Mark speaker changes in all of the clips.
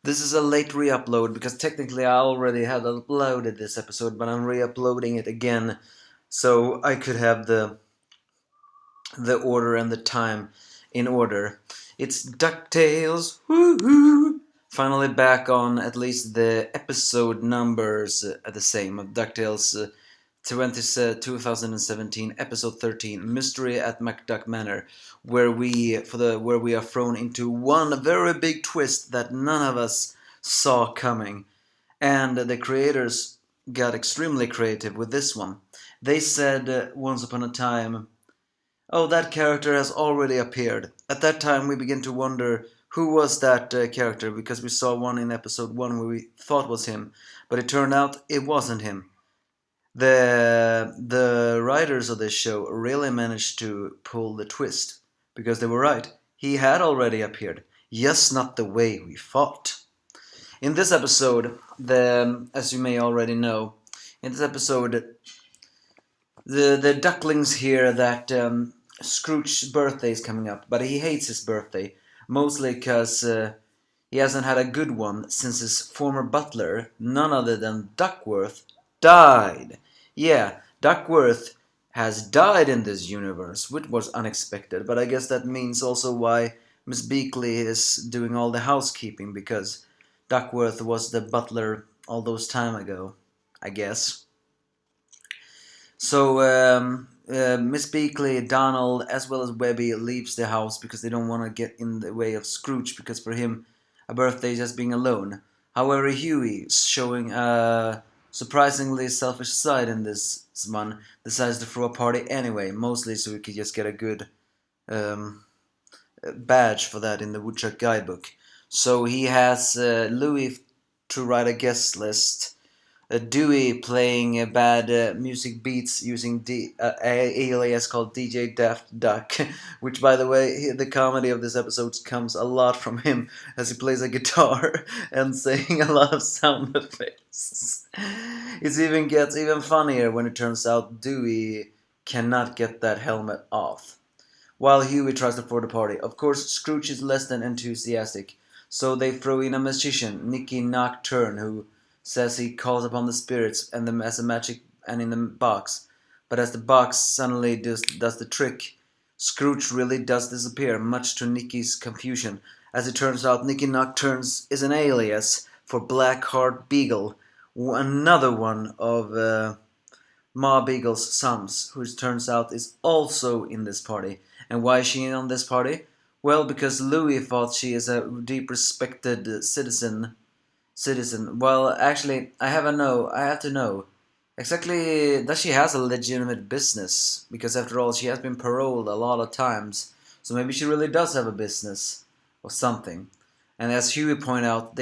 Speaker 1: This is a late re-upload because technically I already had uploaded this episode, but I'm re-uploading it again so I could have the order and the time in order. It's Ducktales, woohoo! Finally back on at least the episode numbers are the same of Ducktales 2017 episode 13 Mystery at Mcduck Manor, where we are thrown into one very big twist that none of us saw coming, and the creators got extremely creative with this one. They said once upon a time, "Oh, that character has already appeared." At that time, we began to wonder who was that character, because we saw one in episode 1 where we thought was him, but it turned out it wasn't him. The writers of this show really managed to pull the twist, because they were right. He had already appeared. Yes, not the way we thought. In this episode, as you may already know, in this episode, the ducklings hear that Scrooge's birthday is coming up, but he hates his birthday, mostly because he hasn't had a good one since his former butler, none other than Duckworth, died. Yeah, Duckworth has died in this universe, which was unexpected, but I guess that means also why Miss Beakley is doing all the housekeeping, because Duckworth was the butler all those time ago, I guess. So Miss Beakley, Donald, as well as Webby leaves the house because they don't want to get in the way of Scrooge, because for him a birthday is just being alone. However, Huey, showing a surprisingly selfish side in this one, decides to throw a party anyway, mostly so he could just get a good um, badge for that in the Woodchuck guidebook. So he has Louis to write a guest list, Dewey playing bad music beats using a alias called DJ Daft Duck, which, by the way, the comedy of this episode comes a lot from him as he plays a guitar and saying a lot of sound effects. It even gets even funnier when it turns out Dewey cannot get that helmet off, while Huey tries to throw the party. Of course, Scrooge is less than enthusiastic, so they throw in a magician, Nicky Nocturne, who says he calls upon the spirits and them as a magic and in the box. But as the box suddenly does the trick, Scrooge really does disappear, much to Nicky's confusion. As it turns out, Nicky Nocturnes is an alias for Blackheart Beagle, another one of Ma Beagle's sons, who it turns out is also in this party. And why is she in on this party? Well, because Louis thought she is a deep respected citizen. Well, actually, I have to know. Exactly, does she has a legitimate business? Because after all, she has been paroled a lot of times. So maybe she really does have a business. Or something. And as Huey pointed out,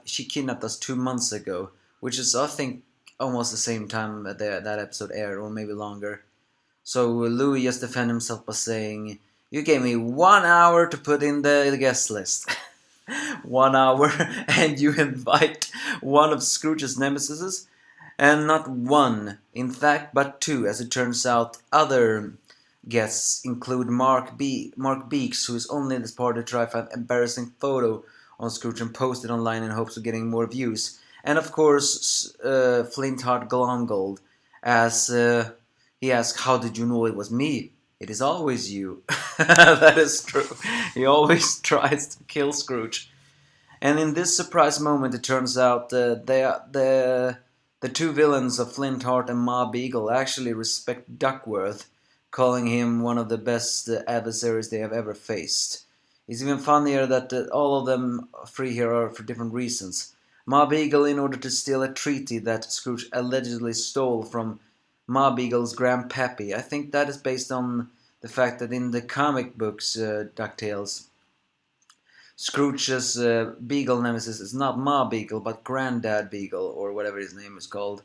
Speaker 1: she kidnapped us 2 months ago. Which is, I think, almost the same time that that episode aired, or maybe longer. So Louis just defended himself by saying, "You gave me 1 hour to put in the guest list." 1 hour, and you invite one of Scrooge's nemesis? And not one, in fact, but two, as it turns out. Other guests include Mark Beeks, who is only in this party to try to find an embarrassing photo on Scrooge and post it online in hopes of getting more views. And of course, Flintheart Glomgold, as he asks, "How did you know it was me?" "It is always you." That is true. He always tries to kill Scrooge. And in this surprise moment, it turns out the two villains of Flintheart and Ma Beagle actually respect Duckworth, calling him one of the best adversaries they have ever faced. It's even funnier that all of them three here are for different reasons. Ma Beagle in order to steal a treaty that Scrooge allegedly stole from Ma Beagle's grandpappy. I think that is based on the fact that in the comic books, DuckTales, Scrooge's Beagle nemesis is not Ma Beagle, but Granddad Beagle, or whatever his name is called.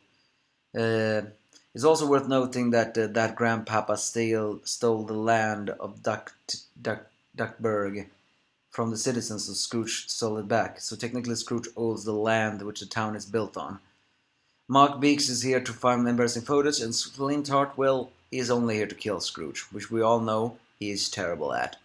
Speaker 1: It's also worth noting that that Grandpapa stole the land of Duckburg from the citizens, so Scrooge stole it back. So technically Scrooge owes the land which the town is built on. Mark Beeks is here to find embarrassing photos, and Flintheart, well, he is only here to kill Scrooge, which we all know he is terrible at.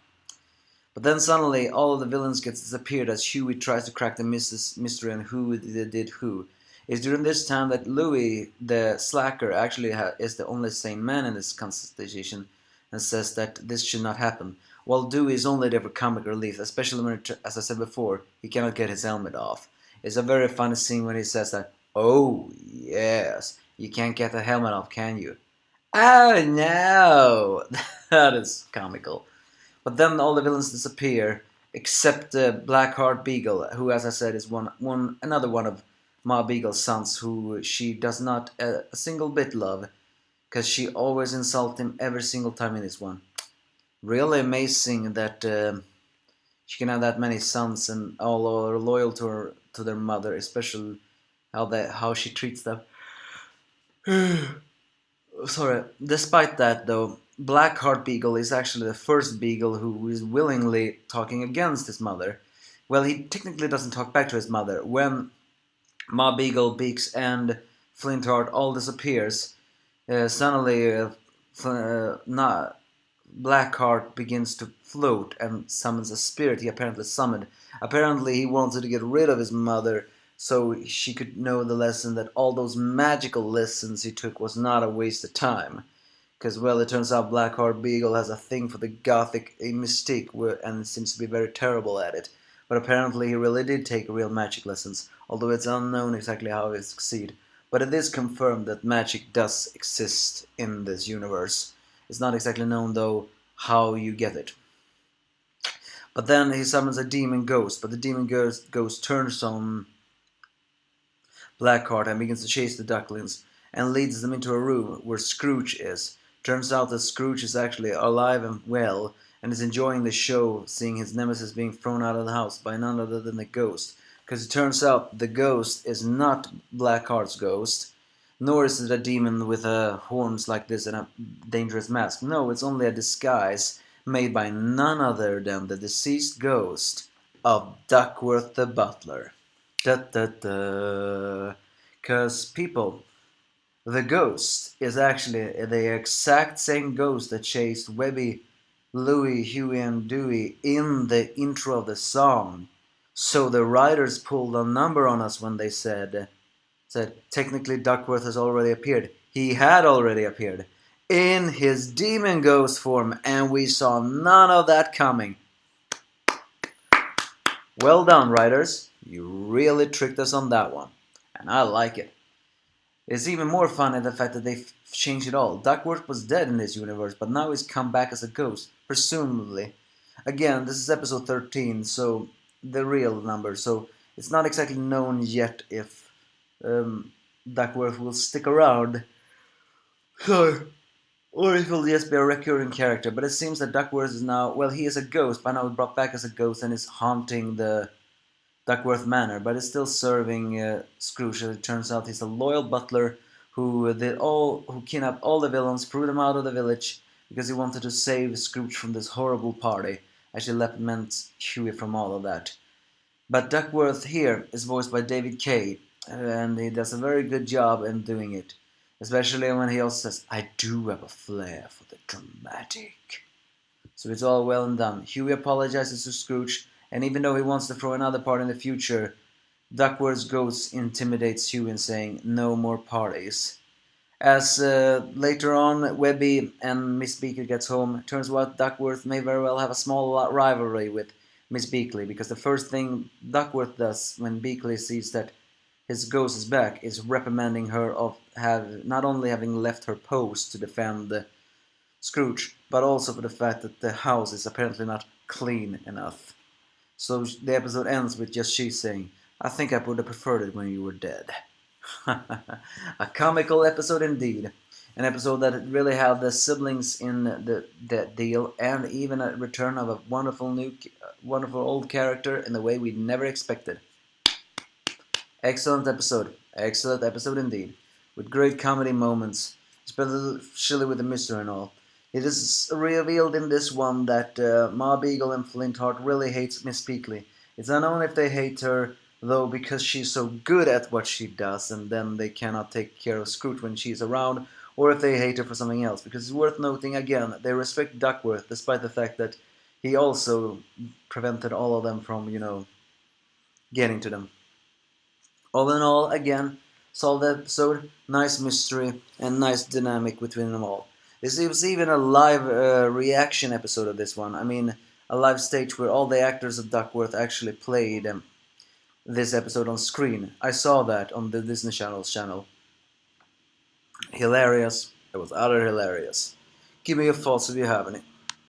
Speaker 1: But then suddenly all of the villains get disappeared as Huey tries to crack the mystery on who did who. It's during this time that Louis, the slacker, actually is the only sane man in this constitution and says that this should not happen. While Dewey is only there for comic relief, especially when, as I said before, he cannot get his helmet off. It's a very funny scene when he says that, "Oh, yes, you can't get the helmet off, can you?" Oh no! That is comical. But then all the villains disappear, except Blackheart Beagle, who, as I said, is another one of Ma Beagle's sons, who she does not a single bit love, because she always insults him every single time in this one. Really amazing that she can have that many sons and all are loyal to their mother, especially how she treats them. Sorry. Despite that, though, Blackheart Beagle is actually the first Beagle who is willingly talking against his mother. Well, he technically doesn't talk back to his mother. When Ma Beagle, Beaks, and Flintheart all disappears, suddenly Blackheart begins to float and summons a spirit he apparently summoned. Apparently he wanted to get rid of his mother so she could know the lesson that all those magical lessons he took was not a waste of time. Because, well, it turns out Blackheart Beagle has a thing for the gothic mystique and seems to be very terrible at it. But apparently he really did take real magic lessons, although it's unknown exactly how he succeeded. But it is confirmed that magic does exist in this universe. It's not exactly known, though, how you get it. But then he summons a demon ghost, but the demon ghost turns on Blackheart and begins to chase the ducklings and leads them into a room where Scrooge is. Turns out that Scrooge is actually alive and well and is enjoying the show, seeing his nemesis being thrown out of the house by none other than the ghost. Because it turns out the ghost is not Blackheart's ghost, nor is it a demon with horns like this and a dangerous mask. No, it's only a disguise made by none other than the deceased ghost of Duckworth the butler. Da da da. Because people, the ghost is actually the exact same ghost that chased Webby, Louie, Huey, and Dewey in the intro of the song. So the writers pulled a number on us when they said technically Duckworth has already appeared. He had already appeared in his demon ghost form, and we saw none of that coming. Well done, writers. You really tricked us on that one, and I like it. It's even more funny the fact that they've changed it all. Duckworth was dead in this universe, but now he's come back as a ghost, presumably. Again, this is episode 13, so the real number, so it's not exactly known yet if Duckworth will stick around, or if he'll just be a recurring character. But it seems that Duckworth is now, well, he is a ghost, but now brought back as a ghost and is haunting the Duckworth Manor, but is still serving Scrooge. It turns out he's a loyal butler who kidnapped all the villains, threw them out of the village because he wanted to save Scrooge from this horrible party. Actually, meant Huey from all of that. But Duckworth here is voiced by David Kaye, and he does a very good job in doing it. Especially when he also says, "I do have a flair for the dramatic." So it's all well and done. Huey apologizes to Scrooge, and even though he wants to throw another party in the future, Duckworth's ghost intimidates Huey in saying, "No more parties." As later on, Webby and Miss Beakley gets home, turns out Duckworth may very well have a small rivalry with Miss Beakley, because the first thing Duckworth does when Beakley sees that his ghost is back is reprimanding her of not only having left her post to defend Scrooge, but also for the fact that the house is apparently not clean enough. So the episode ends with just she saying, "I think I would have preferred it when you were dead." A comical episode indeed. An episode that really had the siblings in the deal, and even a return of a wonderful old character in the way we never expected. Excellent episode indeed, with great comedy moments, especially with the mystery and all. It is revealed in this one that Ma Beagle and Flintheart really hates Miss Beakley. It's unknown if they hate her, though, because she's so good at what she does, and then they cannot take care of Scrooge when she's around, or if they hate her for something else. Because it's worth noting again, they respect Duckworth, despite the fact that he also prevented all of them from, getting to them. All in all, again, solved episode, nice mystery, and nice dynamic between them all. This was even a live reaction episode of this one. I mean, a live stage where all the actors of Duckworth actually played this episode on screen. I saw that on the Disney Channel's channel. Hilarious. It was utter hilarious. Give me your thoughts if you have any.